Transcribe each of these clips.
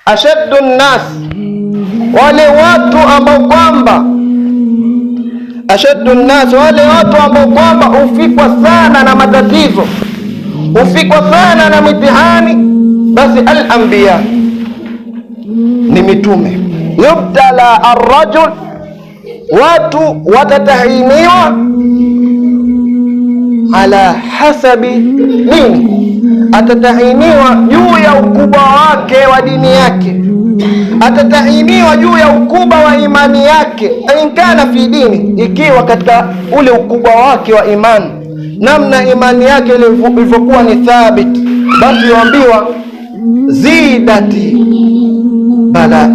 ashaddu nnas, wale watu ambao kwamba ashaddu nnas, wale watu ambao kwamba ufikwa sana na matatizo, ufikwa sana na mitihani, basi al-anbiya ni mitume. Yubtala ar-rajul, watu watatahiniwa ala hasabi nini, atatahiniwa juu ya ukubwa wake wa dini yake, atatahiniwa juu ya ukubwa wa imani yake. Inkana fi dini, ikiwa katika ule ukubwa wake wa imani, namna imani yake ilivyokuwa ni thabit, basi waambiwa zidati bala,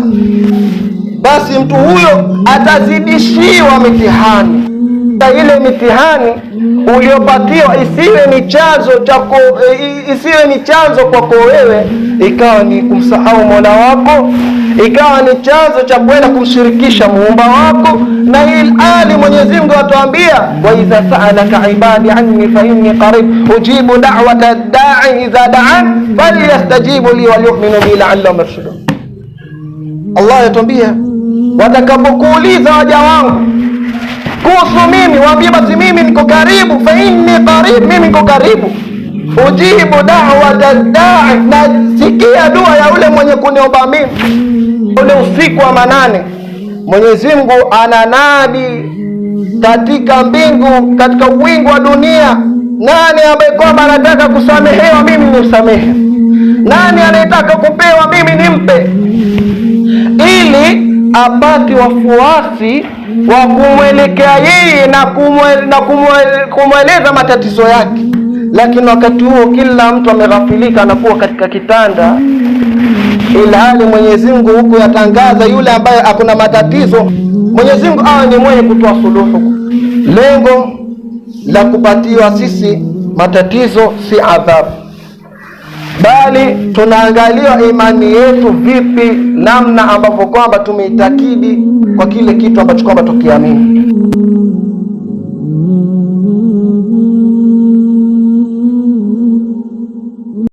basi mtu huyo atazidishiwa mitihani. Ile mitihani uliopatiwa isiwe ni chanzo kwako wewe ikawa ni kumsahau Mola wako, ikawa ni chanzo cha kwenda kumshirikisha muumba wako. Na hili Mwenyezi Mungu atuambia, wa idha sa'alaka ibadi anni fa inni qarib ujibu da'wata ad-da'i idha da'an falyastajibu li wal yu'minu bi la'allahum yarshudun. Allah yatuambia, watakapokuuliza waja wangu kuhusu mimi, waambie basi mimi niko karibu, fa inni qarib, mimi niko karibu. Ujibu da'wata ad-da'i, nasikia dua ya ule mwenye kuniomba mimi. Ule usiku wa manane Mwenyezi Mungu ananadi katika mbingu, katika wingu wa dunia, nani ambaye kwamba anataka kusamehewa mimi nimsamehe, nani anayetaka kupewa mimi nimpe, ili apate wafuasi wa kumwelekea yeye na kumweleza matatizo yake. Lakini wakati huo kila mtu ameghafilika, anakuwa katika kitanda, ilhali Mwenyezi Mungu huku yatangaza yule ambaye hakuna matatizo, Mwenyezi Mungu awe ni mwenye kutoa suluhu. Lengo la kupatiwa sisi matatizo si adhabu, bali tunaangalia imani yetu vipi, namna ambavyo kwamba tumeitakidi kwa kile kitu ambacho kwamba tukiamini.